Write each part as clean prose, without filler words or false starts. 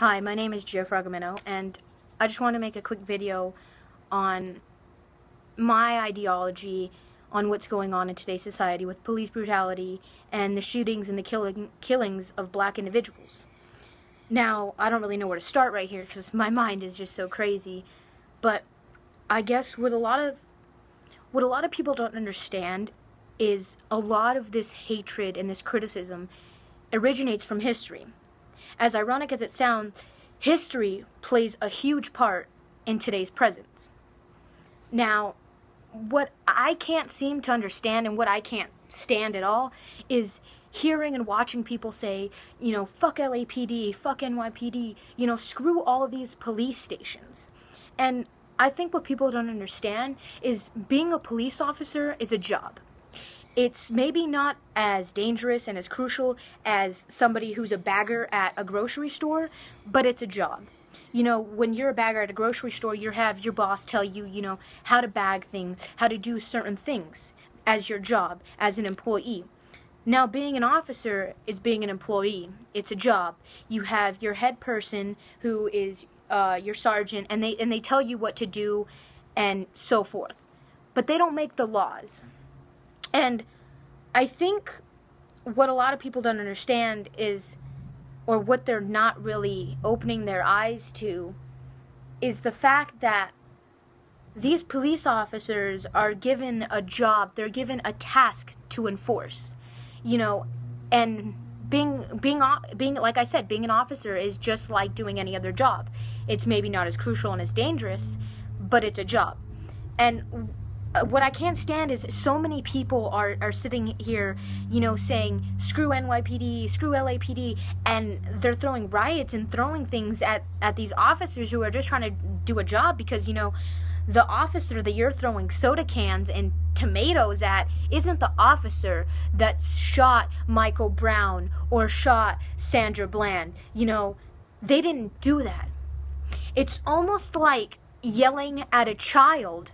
Hi, my name is Gio Fragamino, and I just want to make a quick video on my ideology on what's going on in today's society with police brutality and the shootings and the killings of black individuals. Now, I don't really know where to start right here because my mind is just so crazy, but I guess what a lot of people don't understand is a lot of this hatred and this criticism originates from history. As ironic as it sounds, history plays a huge part in today's present. Now, what I can't seem to understand and what I can't stand at all is hearing and watching people say, fuck LAPD, fuck NYPD, screw all of these police stations. And I think what people don't understand is being a police officer is a job. It's maybe not as dangerous and as crucial as somebody who's a bagger at a grocery store, but it's a job. When you're a bagger at a grocery store, you have your boss tell you, how to bag things, how to do certain things as your job, as an employee. Now, being an officer is being an employee. It's a job. You have your head person who is your sergeant, and they tell you what to do and so forth. But they don't make the laws. And I think what a lot of people don't understand is, or what they're not really opening their eyes to, is the fact that these police officers are given a job, they're given a task to enforce, and being like I said, being an officer is just like doing any other job. It's maybe not as crucial and as dangerous, but it's a job. And what I can't stand is so many people are sitting here, saying, screw NYPD, screw LAPD, and they're throwing riots and throwing things at these officers who are just trying to do a job because, the officer that you're throwing soda cans and tomatoes at isn't the officer that shot Michael Brown or shot Sandra Bland. They didn't do that. It's almost like yelling at a child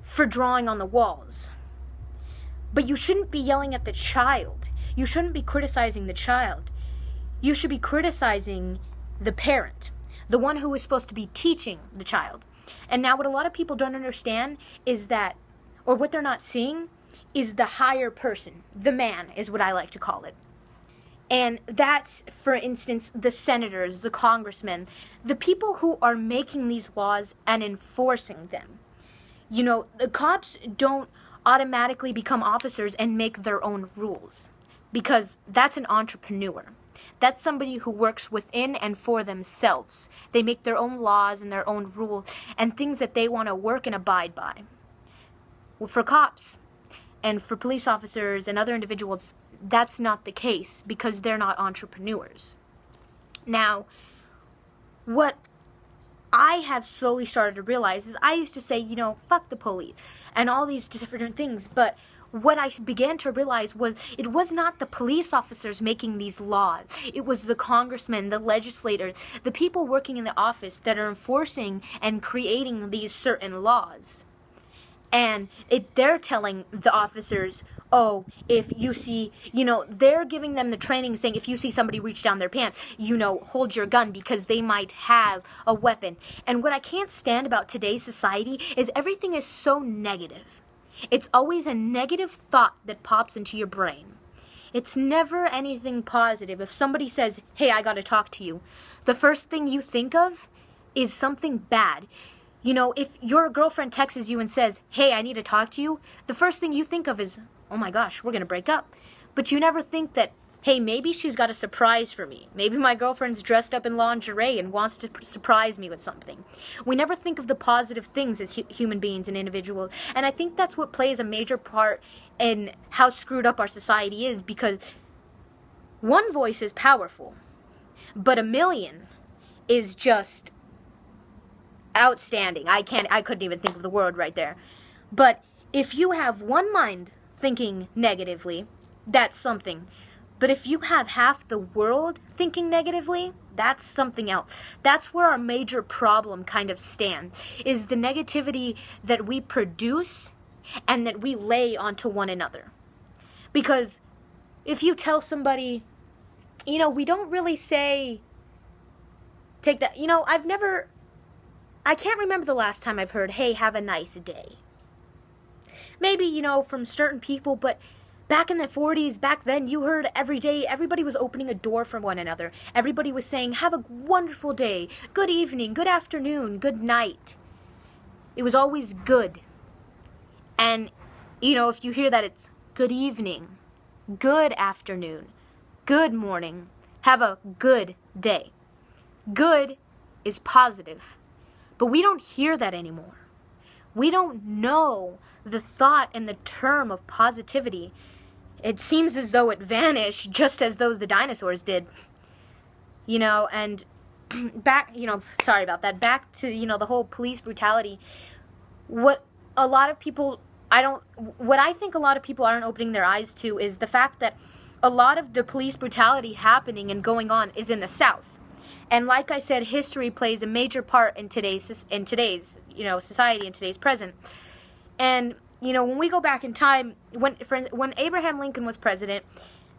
for drawing on the walls. But you shouldn't be yelling at the child. You shouldn't be criticizing the child. You should be criticizing the parent, the one who is supposed to be teaching the child. And now what a lot of people don't understand is that, or what they're not seeing, is the higher person. The man is what I like to call it. And that's, for instance, the senators, the congressmen, the people who are making these laws and enforcing them. The cops don't automatically become officers and make their own rules, because that's an entrepreneur. That's somebody who works within and for themselves. They make their own laws and their own rules and things that they want to work and abide by. Well, for cops and for police officers and other individuals, that's not the case because they're not entrepreneurs. Now, what I have slowly started to realize is I used to say, fuck the police and all these different things, but what I began to realize was it was not the police officers making these laws. It was the congressmen, the legislators, the people working in the office that are enforcing and creating these certain laws. And they're telling the officers, oh, if you see, they're giving them the training saying if you see somebody reach down their pants, hold your gun because they might have a weapon. And what I can't stand about today's society is everything is so negative. It's always a negative thought that pops into your brain. It's never anything positive. If somebody says, hey, I gotta talk to you, the first thing you think of is something bad. If your girlfriend texts you and says, hey, I need to talk to you, the first thing you think of is, oh my gosh, we're going to break up. But you never think that, hey, maybe she's got a surprise for me. Maybe my girlfriend's dressed up in lingerie and wants to surprise me with something. We never think of the positive things as human beings and individuals. And I think that's what plays a major part in how screwed up our society is, because one voice is powerful, but a million is just outstanding. I couldn't even think of the word right there. But if you have one mind thinking negatively, that's something. But if you have half the world thinking negatively, that's something else. That's where our major problem kind of stands, is the negativity that we produce and that we lay onto one another. Because if you tell somebody, we don't really say take that. I can't remember the last time I've heard, hey, have a nice day. Maybe, from certain people, but back in the 40s, back then, you heard every day, everybody was opening a door for one another. Everybody was saying, have a wonderful day, good evening, good afternoon, good night. It was always good. And, if you hear that, it's good evening, good afternoon, good morning, have a good day. Good is positive, but we don't hear that anymore. We don't know the thought and the term of positivity. It seems as though it vanished just as those the dinosaurs did. And back, sorry about that. Back to, the whole police brutality. What I think a lot of people aren't opening their eyes to is the fact that a lot of the police brutality happening and going on is in the South. And like I said, history plays a major part in today's society, in today's present. And, when we go back in time, when Abraham Lincoln was president,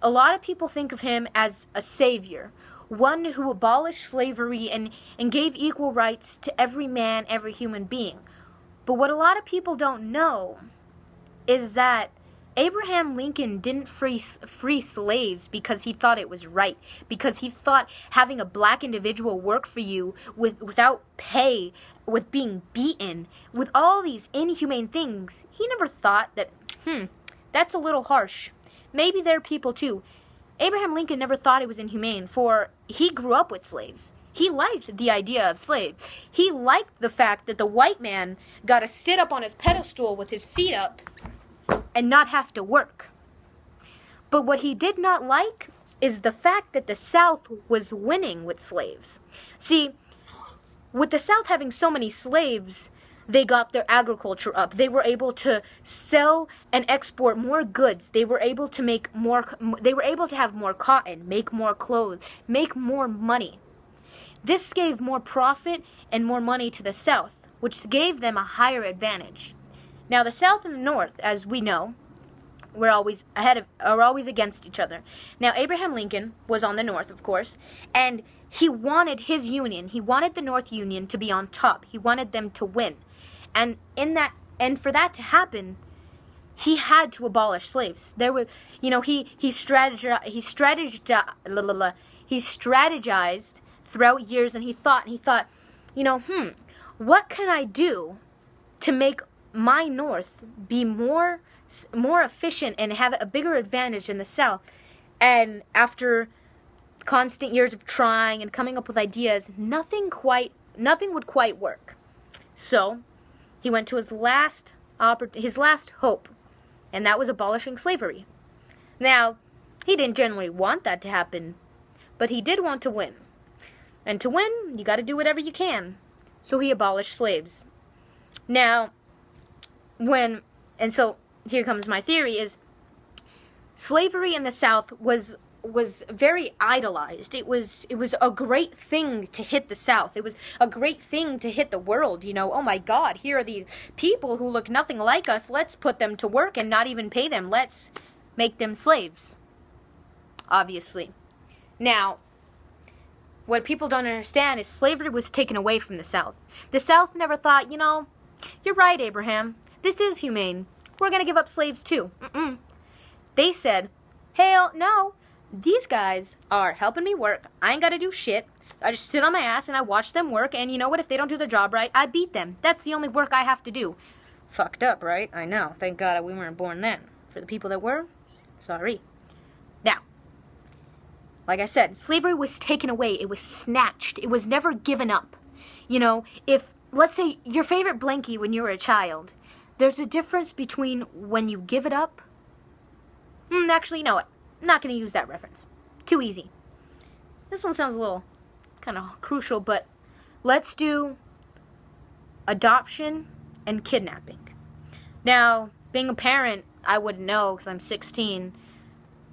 a lot of people think of him as a savior, one who abolished slavery and gave equal rights to every man, every human being. But what a lot of people don't know is that Abraham Lincoln didn't free slaves because he thought it was right, because he thought having a black individual work for you without pay, with being beaten, with all these inhumane things. He never thought that, that's a little harsh. Maybe there are people too. Abraham Lincoln never thought it was inhumane, for he grew up with slaves. He liked the idea of slaves. He liked the fact that the white man got to sit up on his pedestal with his feet up and not have to work. But what he did not like is the fact that the South was winning with slaves. See, with the South having so many slaves, they got their agriculture up. They were able to sell and export more goods. They were able to have more cotton, make more clothes, make more money. This gave more profit and more money to the South, which gave them a higher advantage. Now, the South and the North, as we know, are always against each other. Now, Abraham Lincoln was on the North, of course, and he wanted his union. He wanted the North Union to be on top. He wanted them to win. And for that to happen, he had to abolish slaves. There was, he strategized throughout years, and he thought, what can I do to make my North be more efficient and have a bigger advantage in the South? And after constant years of trying and coming up with ideas, nothing would quite work. So he went to his last hope, and that was abolishing slavery. Now, he didn't generally want that to happen, but he did want to win. And to win, you got to do whatever you can. So he abolished slaves. Now, so here comes my theory, is slavery in the South was very idolized. It was a great thing to hit the South. It was a great thing to hit the world. Oh my God, here are these people who look nothing like us. Let's put them to work and not even pay them. Let's make them slaves. Obviously. Now, what people don't understand is slavery was taken away from the South. The South never thought, you're right, Abraham. This is humane. We're going to give up slaves too. They said, hell no. These guys are helping me work. I ain't got to do shit. I just sit on my ass and I watch them work. And you know what? If they don't do their job right, I beat them. That's the only work I have to do. Fucked up, right? I know. Thank God we weren't born then. For the people that were, sorry. Now, like I said, slavery was taken away. It was snatched. It was never given up. If, let's say, your favorite blankie when you were a child, there's a difference between when you give it up. Actually, you know what? I'm not going to use that reference. Too easy. This one sounds a little kind of crucial, but let's do adoption and kidnapping. Now, being a parent, I wouldn't know because I'm 16,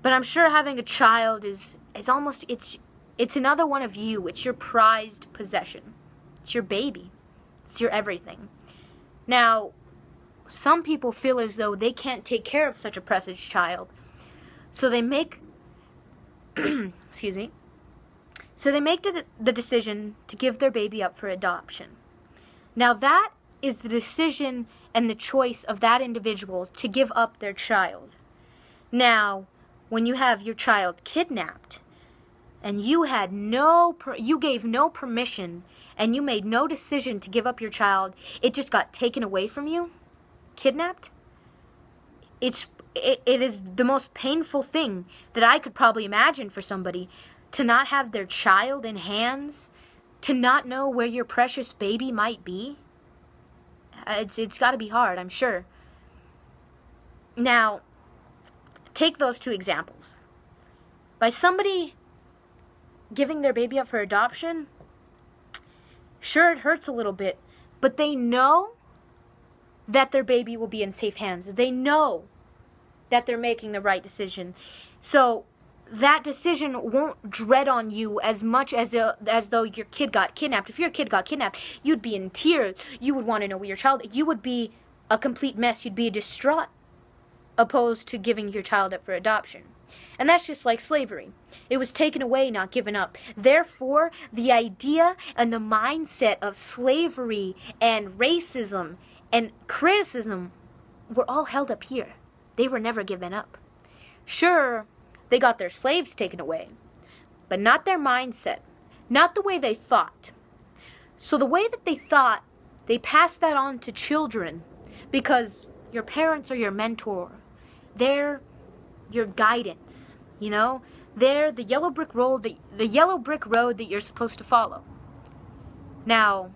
but I'm sure having a child is almost, it's another one of you. It's your prized possession. It's your baby. It's your everything. Now, some people feel as though they can't take care of such a precious child. So they make, excuse me, So they make the decision to give their baby up for adoption. Now that is the decision and the choice of that individual to give up their child. Now, when you have your child kidnapped, and you gave no permission, and you made no decision to give up your child, it just got taken away from you, kidnapped, it is the most painful thing that I could probably imagine for somebody, to not have their child in hands, to not know where your precious baby might be. It's got to be hard, I'm sure. Now, take those two examples. By somebody giving their baby up for adoption, sure, it hurts a little bit, but they know that their baby will be in safe hands. They know that they're making the right decision. So that decision won't dread on you as much as though your kid got kidnapped. If your kid got kidnapped, you'd be in tears. You would want to know where your child. You would be a complete mess. You'd be distraught, opposed to giving your child up for adoption. And that's just like slavery. It was taken away, not given up. Therefore, the idea and the mindset of slavery and racism and criticism were all held up here. They were never given up. Sure, they got their slaves taken away, but not their mindset, not the way they thought. So the way that they thought, they passed that on to children, because your parents are your mentor. They're your guidance, you know? They're the yellow brick road that you're supposed to follow. Now,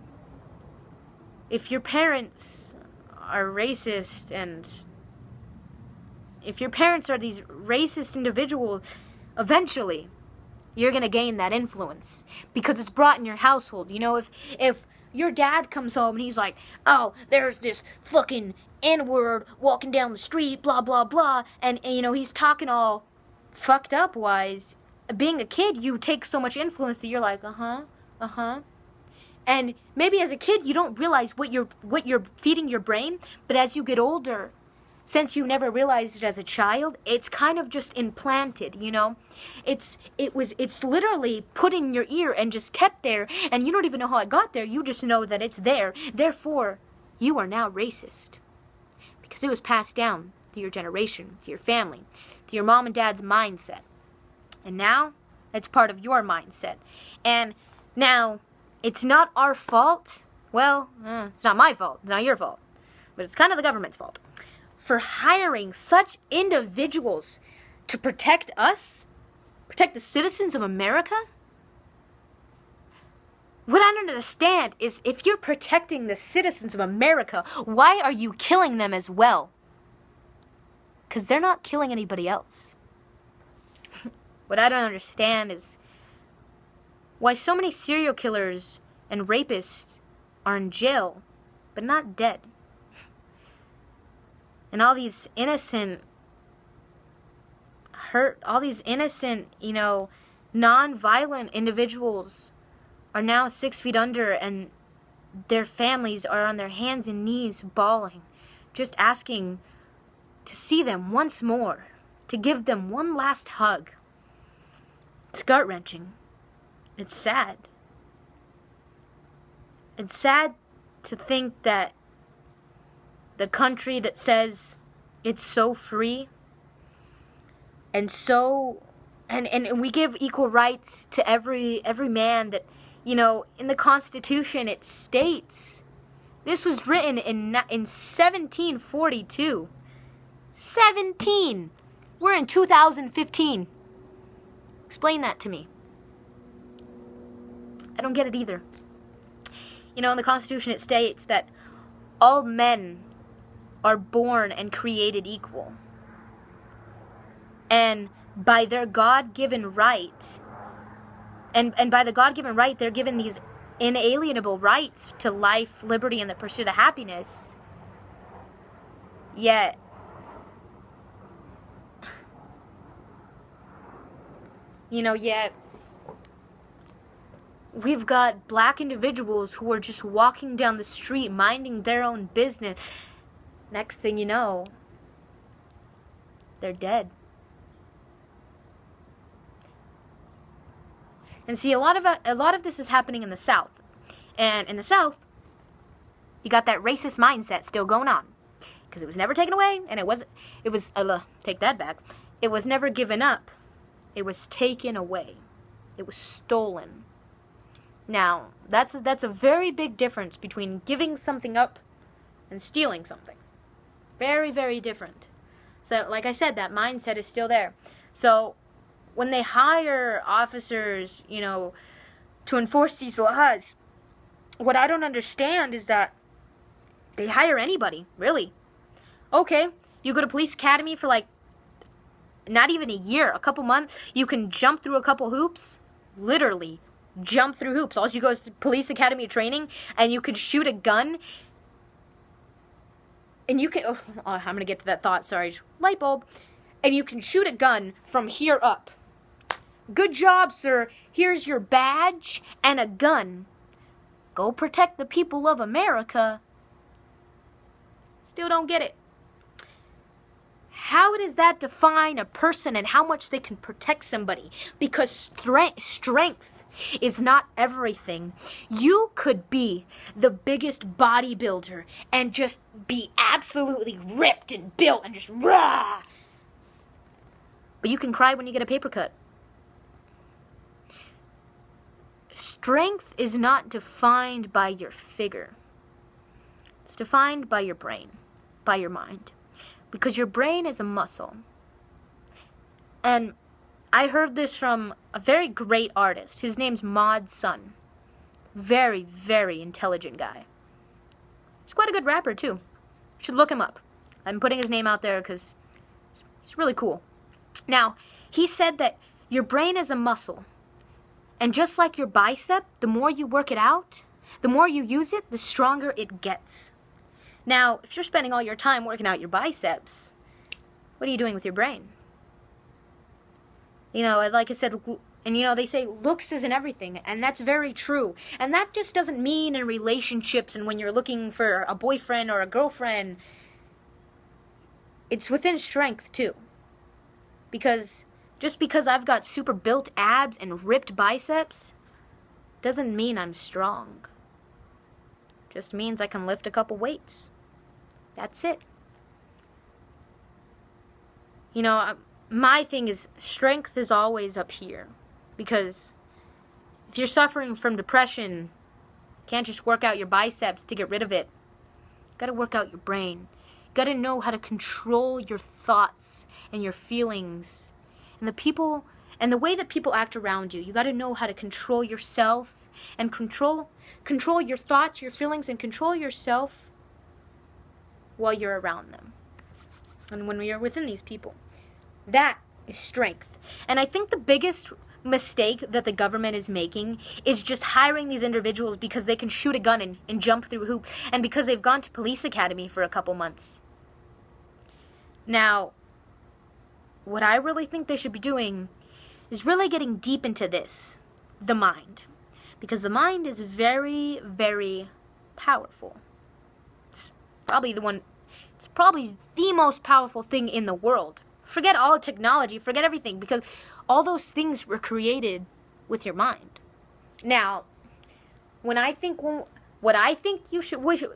if your parents are racist, and if your parents are these racist individuals, eventually you're going to gain that influence, because it's brought in your household. You know, if your dad comes home and he's like, oh, there's this fucking N-word walking down the street, blah, blah, blah, and you know, he's talking all fucked up wise, being a kid, you take so much influence that you're like, and maybe as a kid you don't realize what you're feeding your brain, but as you get older, since you never realized it as a child, it's kind of just implanted, you know? It's literally put in your ear and just kept there, and you don't even know how it got there. You just know that it's there. Therefore, you are now racist, because it was passed down to your generation, to your family, to your mom and dad's mindset. And now, it's part of your mindset. And now, it's not our fault. Well, it's not my fault. It's not your fault. But it's kind of the government's fault for hiring such individuals to protect us, protect the citizens of America. What I don't understand is, if you're protecting the citizens of America, why are you killing them as well? Because they're not killing anybody else. What I don't understand is why so many serial killers and rapists are in jail, but not dead. And all these innocent, you know, non-violent individuals are now 6 feet under, and their families are on their hands and knees bawling, just asking to see them once more, to give them one last hug. It's gut-wrenching. It's sad. It's sad to think that the country that says it's so free and so and we give equal rights to every man, that, you know, in the Constitution it states, this was written in 1742. 17. We're in 2015. Explain that to me. I don't get it either. You know, in the Constitution it states that all men are born and created equal. And by their God-given right, and by the God-given right, they're given these inalienable rights to life, liberty, and the pursuit of happiness. Yet, we've got black individuals who are just walking down the street, minding their own business. Next thing you know, they're dead. And see, a lot of this is happening in the South. And in the South, you got that racist mindset still going on. Because it was never taken away, and take that back. It was never given up. It was taken away. It was stolen. Now, that's a very big difference between giving something up and stealing something. Very, very different. So, like I said, that mindset is still there. So, when they hire officers, to enforce these laws, what I don't understand is that they hire anybody, really. Okay, you go to police academy for not even a year, a couple months, you can jump through a couple hoops, literally jump through hoops. All you go is to police academy training, and you can shoot a gun, and you can, I'm going to get to that thought, sorry, light bulb, and you can shoot a gun from here up. Good job, sir. Here's your badge and a gun. Go protect the people of America. Still don't get it. How does that define a person and how much they can protect somebody? Because strength is not everything. You could be the biggest bodybuilder and just be absolutely ripped and built and just rah. But you can cry when you get a paper cut. Strength is not defined by your figure. It's defined by your brain, by your mind. Because your brain is a muscle. And I heard this from a very great artist. His name's Mod Sun. Very, very intelligent guy. He's quite a good rapper, too. You should look him up. I'm putting his name out there because he's really cool. Now, he said that your brain is a muscle. And just like your bicep, the more you work it out, the more you use it, the stronger it gets. Now, if you're spending all your time working out your biceps, what are you doing with your brain? Like I said, and they say looks isn't everything, and that's very true. And that just doesn't mean in relationships and when you're looking for a boyfriend or a girlfriend. It's within strength, too. Because just because I've got super built abs and ripped biceps doesn't mean I'm strong. Just means I can lift a couple weights. That's it. My thing is strength is always up here. Because if you're suffering from depression, you can't just work out your biceps to get rid of it. You gotta work out your brain. You gotta know how to control your thoughts and your feelings. And the way that people act around you. You gotta know how to control yourself and control your thoughts, your feelings, and control yourself while you're around them. And when you're within these people. That is strength. And I think the biggest mistake that the government is making is just hiring these individuals because they can shoot a gun and jump through hoops, and because they've gone to police academy for a couple months. Now, what I really think they should be doing is really getting deep into this, the mind. Because the mind is very, very powerful. It's probably the most powerful thing in the world. Forget all technology, forget everything, because all those things were created with your mind. Now, what I think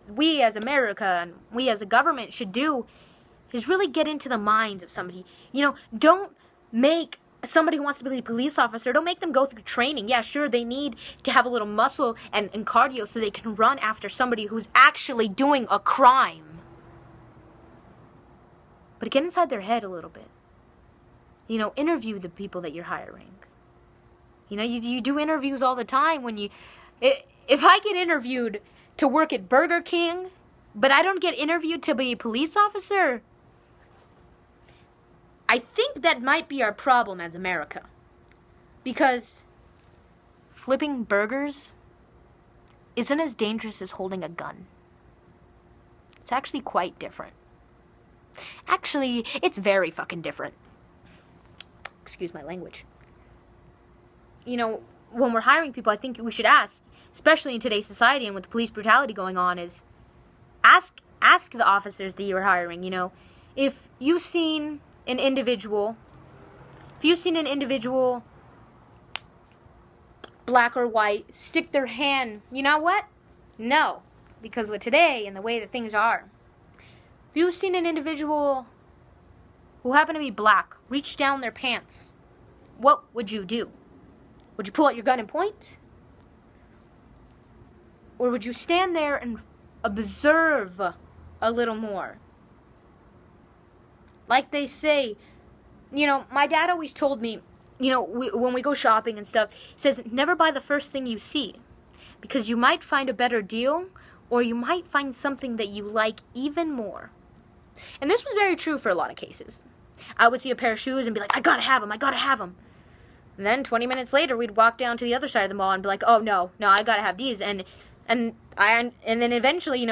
we as America and we as a government should do is really get into the minds of somebody. Don't make somebody who wants to be a police officer, don't make them go through training. Yeah, sure, they need to have a little muscle and cardio so they can run after somebody who's actually doing a crime. But get inside their head a little bit. Interview the people that you're hiring. You do interviews all the time if I get interviewed to work at Burger King, but I don't get interviewed to be a police officer, I think that might be our problem as America. Because flipping burgers isn't as dangerous as holding a gun. It's actually quite different. Actually, it's very fucking different. Excuse my language. When we're hiring people, I think we should ask, especially in today's society and with police brutality going on, is ask the officers that you're hiring, if you've seen an individual black or white, stick their hand. You know what? No. Because with today and the way that things are, if you've seen an individual who happened to be black reach down their pants, what would you do? Would you pull out your gun and point? Or would you stand there and observe a little more? Like they say, you know, my dad always told me, you know, when we go shopping and stuff, he says, never buy the first thing you see. Because you might find a better deal, or you might find something that you like even more. And this was very true for a lot of cases. I would see a pair of shoes and be like, I gotta have them, I gotta have them. And then 20 minutes later, we'd walk down to the other side of the mall and be like, oh, no, I gotta have these. And then eventually, you know,